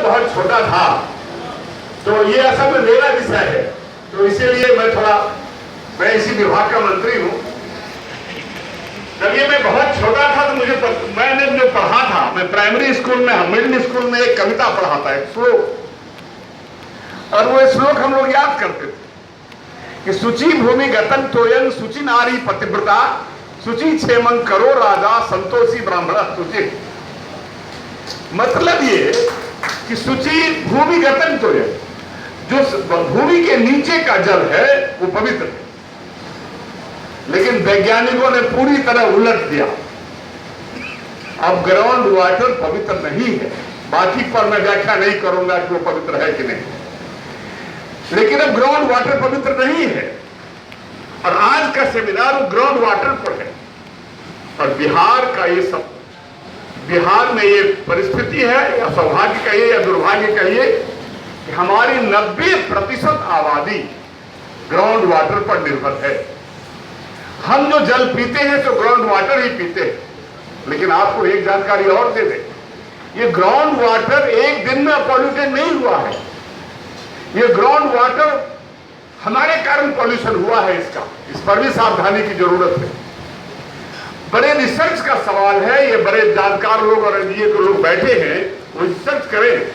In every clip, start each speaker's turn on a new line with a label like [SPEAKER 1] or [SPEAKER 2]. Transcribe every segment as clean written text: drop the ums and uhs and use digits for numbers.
[SPEAKER 1] बहुत छोटा था, तो ये असल में मेरा विषय है, तो इसीलिए मैं इसी विभाग का मंत्री हूं। जब ये मैं बहुत छोटा था तो मैंने जो पढ़ा था, मैं प्राइमरी स्कूल में, मिडिल स्कूल में एक कविता पढ़ा था, एक श्लोक, और वो श्लोक हम लोग याद करते थे कि शुचि भूमि गतन तोयन शुचि नारी पतिव्रता शुचि क्षेमं करो राजा संतोषी ब्राह्मण शुचि। मतलब ये कि शुचि भूमि गतन तोयन, जो भूमि के नीचे का जल है वो पवित्र है, लेकिन वैज्ञानिकों ने पूरी तरह उलट दिया। अब ग्राउंड वाटर पवित्र नहीं है, बाकी पर मैं व्याख्या नहीं करूंगा कि वो पवित्र है कि नहीं, लेकिन अब ग्राउंड वाटर पवित्र नहीं है। और आज का सेमिनार वो ग्राउंड वाटर पर है। और बिहार में ये परिस्थिति है, या सौभाग्य कहिए या दुर्भाग्य कहिए, कि हमारी 90% आबादी ग्राउंड वाटर पर निर्भर है। हम जो जल पीते हैं तो ग्राउंड वाटर ही पीते हैं। लेकिन आपको एक जानकारी और दे दें, ये ग्राउंड वाटर एक दिन में पॉल्यूटेड नहीं हुआ है, ये ग्राउंड वाटर हमारे कारण पॉल्यूशन हुआ है। इस पर भी सावधानी की जरूरत है। बड़े रिसर्च का सवाल है, ये बड़े जानकार लोग और ये जो लोग बैठे हैं वो रिसर्च करें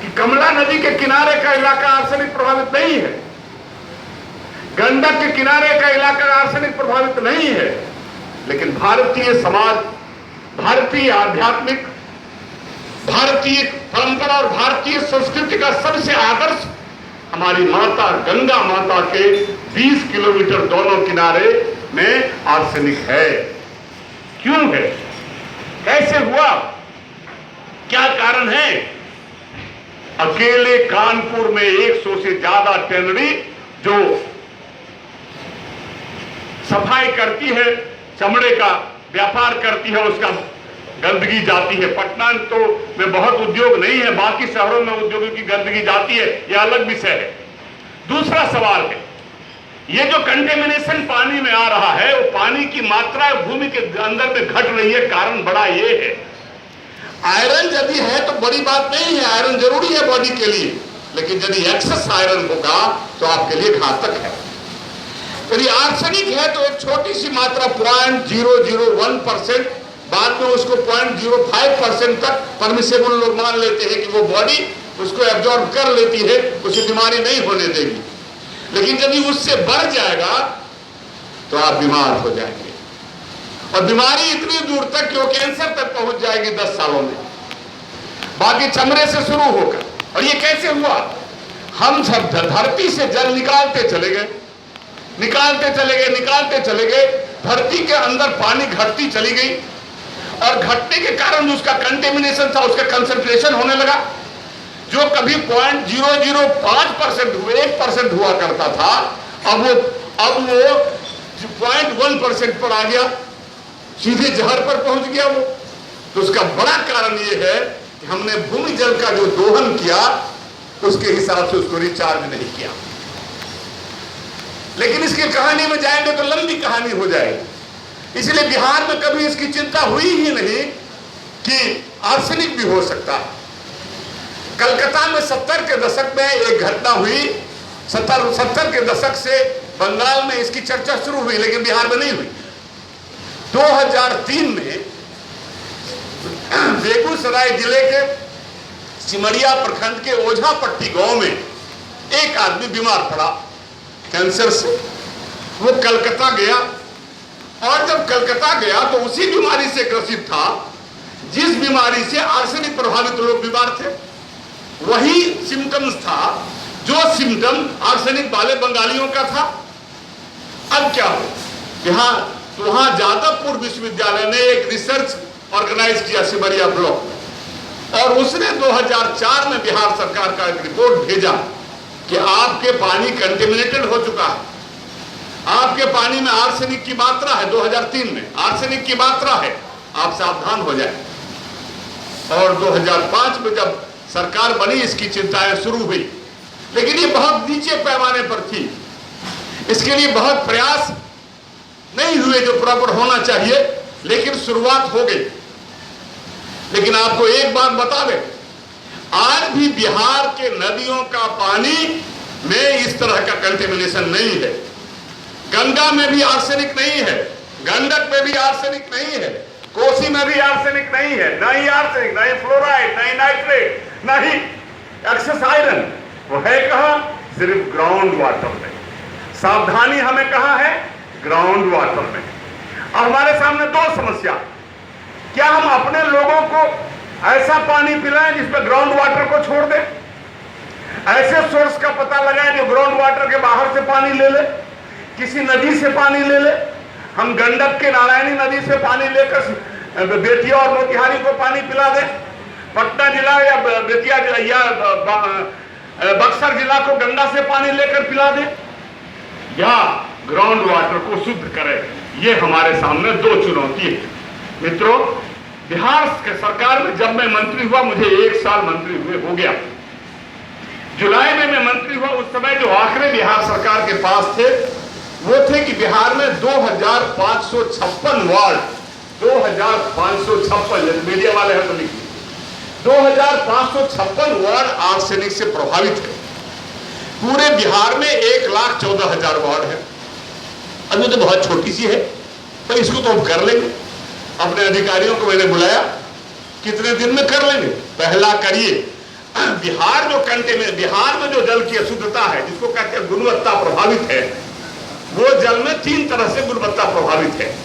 [SPEAKER 1] कि कमला नदी के किनारे का इलाका आर्सेनिक प्रभावित नहीं है, गंडक के किनारे का इलाका आर्सेनिक प्रभावित नहीं है, लेकिन भारतीय समाज, भारतीय आध्यात्मिक, भारतीय परंपरा और भारतीय संस्कृति का सबसे आदर्श हमारी माता गंगा माता के 20 किलोमीटर दोनों किनारे में आर्सेनिक है। क्यों है, कैसे हुआ, क्या कारण है? अकेले कानपुर में 100 से ज्यादा टैनरी जो सफाई करती है, चमड़े का व्यापार करती है, उसका गंदगी जाती है। पटना तो में बहुत उद्योग नहीं है, बाकी शहरों में उद्योगों की गंदगी जाती है, यह अलग विषय है। दूसरा सवाल है, ये जो कंटेमिनेशन पानी में आ रहा है, वो पानी की मात्रा भूमि के अंदर में घट रही है। कारण बड़ा ये है, आयरन यदि है तो बड़ी बात नहीं है, आयरन जरूरी है बॉडी के लिए, लेकिन यदि एक्सेस आयरन होगा तो आपके लिए घातक है। यदि आर्सेनिक है तो एक छोटी सी मात्रा 0.001%, बाद में उसको 0.05% तक परमिसेबल लोग मान लेते हैं कि वो बॉडी उसको एब्जॉर्ब कर लेती है, उसे बीमारी नहीं होने देगी। लेकिन यदि उससे बढ़ जाएगा तो आप बीमार हो जाएंगे, और बीमारी इतनी दूर तक कि वो कैंसर तक पहुंच जाएगी 10 सालों में, बाकी चमड़े से शुरू होकर। और ये कैसे हुआ? हम सब धरती से जल निकालते चले गए, धरती के अंदर पानी घटती चली गई, और घटने के कारण उसका कंटेमिनेशन था, उसका कंसंट्रेशन होने लगा। जो कभी 0.005% हुए 1% हुआ करता था, अब वो 0.1% पर आ गया, सीधे जहर पर पहुंच गया वो। तो उसका बड़ा कारण ये है कि हमने भूमि जल का जो दोहन किया उसके हिसाब से उसको रिचार्ज नहीं किया। लेकिन इसकी कहानी में जाएंगे तो लंबी कहानी हो जाएगी, इसलिए बिहार में कभी इसकी चिंता हुई ही नहीं कि आर्सेनिक भी हो सकता है। कलकत्ता में 70 के दशक में एक घटना हुई, 70 के दशक से बंगाल में इसकी चर्चा शुरू हुई, लेकिन बिहार में नहीं हुई। 2003 में बेगूसराय जिले के सिमरिया प्रखंड के ओझापट्टी गांव में एक आदमी बीमार पड़ा कैंसर से। वो कलकत्ता गया, और जब कलकत्ता गया तो उसी बीमारी से ग्रसित था जिस बीमारी से आर्सेनिक प्रभावित लोग बीमार थे। वही सिम्टम्स था जो सिम्टम आर्सेनिक वाले बंगालियों का था। अब क्या हो, वहां जादवपुर विश्वविद्यालय ने एक रिसर्च ऑर्गेनाइज किया सिमरिया ब्लॉक में, और उसने 2004 में बिहार सरकार का एक रिपोर्ट भेजा कि आपके पानी कंटेमिनेटेड हो चुका है, आपके पानी में आर्सेनिक की मात्रा है, 2003 में आर्सेनिक की मात्रा है, आप सावधान हो जाए। और 2005 में जब सरकार बनी इसकी चिंताएं शुरू हुई, लेकिन ये बहुत नीचे पैमाने पर थी, इसके लिए बहुत प्रयास नहीं हुए जो प्रॉपर होना चाहिए, लेकिन शुरुआत हो गई। लेकिन आपको एक बात बता दें, आज भी बिहार के नदियों का पानी में इस तरह का कंटेमिनेशन नहीं है। गंगा में भी आर्सेनिक नहीं है, गंडक में भी आर्सेनिक नहीं है, कोसी में भी आर्सेनिक नहीं है, न ही आर्सेनिक, न ही फ्लोराइड, न ही नाइट्रेट, न ही एक्सेस आयरन। वो है कहां? सिर्फ ग्राउंड वाटर में। सावधानी हमें कहां है? ग्राउंड वाटर में। अब हमारे सामने दो समस्या, क्या हम अपने लोगों को ऐसा पानी पिलाएं जिसमें ग्राउंड वाटर को छोड़ दें, ऐसे सोर्स का पता लगाएं जो ग्राउंड वाटर के बाहर से पानी ले ले, किसी नदी से पानी ले ले। हम गंडक के नारायणी नदी से पानी लेकर बेतिया और मोतिहारी को पानी पिला दें, पटना जिला या बेतिया या बक्सर जिला को गंगा से पानी लेकर पिला दें, या ग्राउंड वाटर को शुद्ध करें। ये हमारे सामने दो चुनौती है। मित्रों, बिहार के सरकार में जब मैं मंत्री हुआ, मुझे 1 साल मंत्री हुए हो गया, जुलाई में मैं मंत्री हुआ, उस समय जो आंकड़े बिहार सरकार के पास थे वो थे कि बिहार में 2556 वार्ड, 2556, मीडिया वाले हैं तो लिखिए, 2556 वार्ड आर्सेनिक से प्रभावित है। पूरे बिहार में 1,14,000 वार्ड है। अभी तो बहुत छोटी सी है, पर इसको तो हम कर लेंगे। अपने अधिकारियों को मैंने बुलाया, कितने दिन में कर लेंगे, पहला करिए। बिहार में जो जल की अशुद्धता है, जिसको कहते हैं गुणवत्ता प्रभावित है, वो जल में 3 तरह से गुणवत्ता प्रभावित है,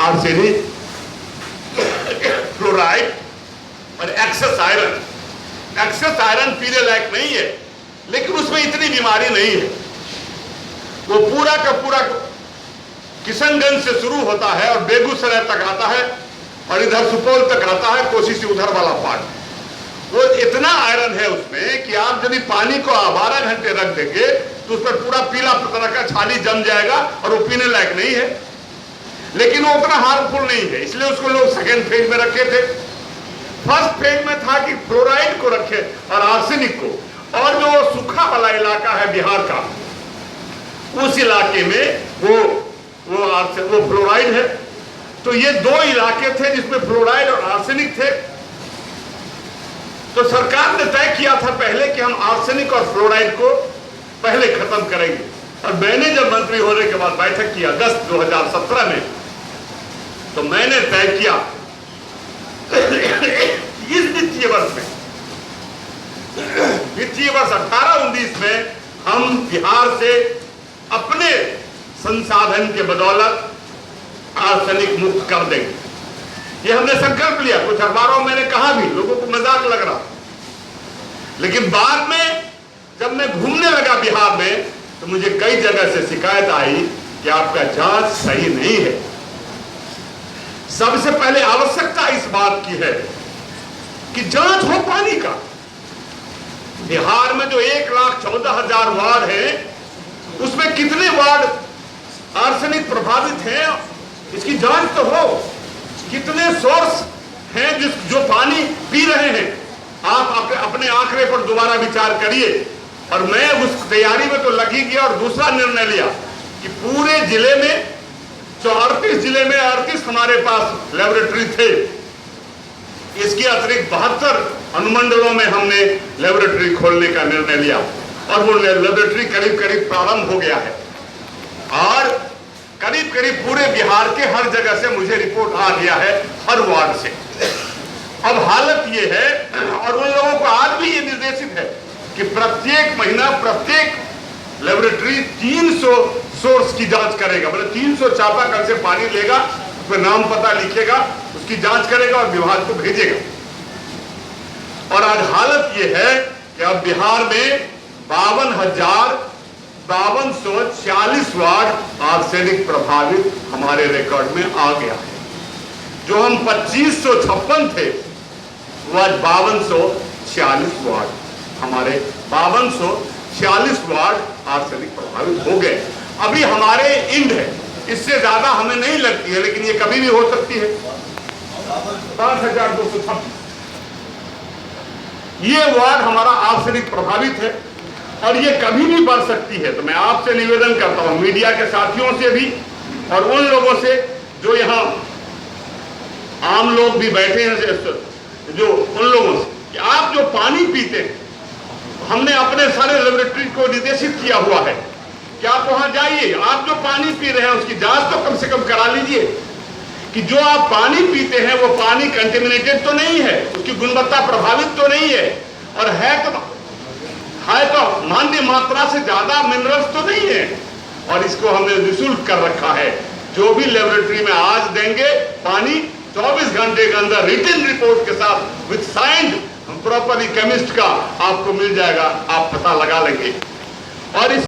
[SPEAKER 1] आर्सेनिक, फ्लोराइड और एक्सेस आयरन। एक्सेस आयरन पीने लायक नहीं है, लेकिन उसमें इतनी बीमारी नहीं है। वो पूरा का पूरा किशनगंज से शुरू होता है और बेगूसराय तक आता है और इधर सुपौल तक आता है, कोसी से उधर वाला पार्ट। वो इतना आयरन है उसमें कि आप यदि पानी को 12 घंटे रख देंगे तो उस पर पूरा पीला तरह का छाली जम जाएगा और वो पीने लायक नहीं है। लेकिन वो उतना हार्मफुल नहीं है, इसलिए उसको लोग सेकेंड फेज में रखे थे। फर्स्ट फेज में था कि फ्लोराइड को रखे और आर्सेनिक को, और जो सूखा वाला इलाका है बिहार का, उस इलाके में वो फ्लोराइड है। तो ये 2 इलाके थे जिसमें फ्लोराइड और आर्सेनिक थे। तो सरकार ने तय किया था पहले कि हम आर्सेनिक और फ्लोराइड को पहले खत्म करेंगे। और मैंने जब मंत्री होने के बाद बैठक किया अगस्त 2017 में, तो मैंने तय किया इस वित्तीय वर्ष में, वित्तीय वर्ष 18-19 में हम बिहार से अपने संसाधन के बदौलत आर्सेनिक मुक्त कर देंगे। ये हमने संकल्प लिया। कुछ अखबारों में मैंने कहा भी, लोगों को मजाक लग रहा, लेकिन बाद में जब मैं घूमने लगा बिहार में, तो मुझे कई जगह से शिकायत आई कि आपका जांच सही नहीं है। सबसे पहले आवश्यकता इस बात की है कि जांच हो पानी का। बिहार में जो 1,14,000 वार्ड है, उसमें कितने वार्ड आर्सेनिक प्रभावित हैं, इसकी जांच तो हो। कितने सोर्स हैं जो पानी पी रहे हैं, आप अपने आंकड़े पर दोबारा विचार करिए। और मैं उस तैयारी में तो लगी गया और दूसरा निर्णय लिया कि पूरे जिले में, 38 जिले में 38 हमारे पास लेबोरेटरी थे। इसके अतिरिक्त 72 अनुमंडलों में हमने लेबोरेटरी खोलने का निर्णय लिया और वो लेबोरेटरी करीब करीब प्रारंभ हो गया है। और करीब करीब पूरे बिहार के हर जगह से मुझे रिपोर्ट आ गया है, हर वार्ड से। अब हालत ये है, और उन लोगों को आज भी ये निर्देशित है कि प्रत्येक महीना प्रत्येक लेबोरेटरी 300 सोर्स की जांच करेगा। मतलब 300 चापाकल से पानी लेगा, उस पर नाम पता लिखेगा, उसकी जांच करेगा और विभाग को भेजेगा। और आज हालत ये है कि अब बिहार में 52,5246 वार्ड आर्सेनिक प्रभावित हमारे रिकॉर्ड में आ गया है। जो हम 2556 थे, वो आज 5246 वार्ड, हमारे 5246 वार्ड आर्सेनिक प्रभावित हो गए। अभी हमारे इंड है, इससे ज्यादा हमें नहीं लगती है, लेकिन ये कभी भी हो सकती है। 5226 ये वार्ड हमारा आर्सेनिक प्रभावित है और ये कभी भी बढ़ सकती है। तो मैं आपसे निवेदन करता हूं, मीडिया के साथियों से भी और उन लोगों से जो यहाँ आम लोग भी बैठे हैं, जो उन लोगों से कि आप जो पानी पीते हैं, हमने अपने सारे लेबोरेटरी को निर्देशित किया हुआ है कि आप वहां जाइए, आप जो पानी पी रहे हैं उसकी जांच तो कम से कम करा लीजिए कि जो आप पानी पीते हैं वो पानी कंटेमिनेटेड तो नहीं है, उसकी गुणवत्ता प्रभावित तो नहीं है, और है तो मान्य मात्रा से ज्यादा मिनरल्स तो नहीं है। और इसको हमने निःशुल्क कर रखा है। जो भी लेबोरेटरी में आज देंगे पानी, 24 घंटे के अंदर रिटन रिपोर्ट के साथ विद साइंड प्रॉपरली केमिस्ट का आपको मिल जाएगा, आप पता लगा लेंगे। और इस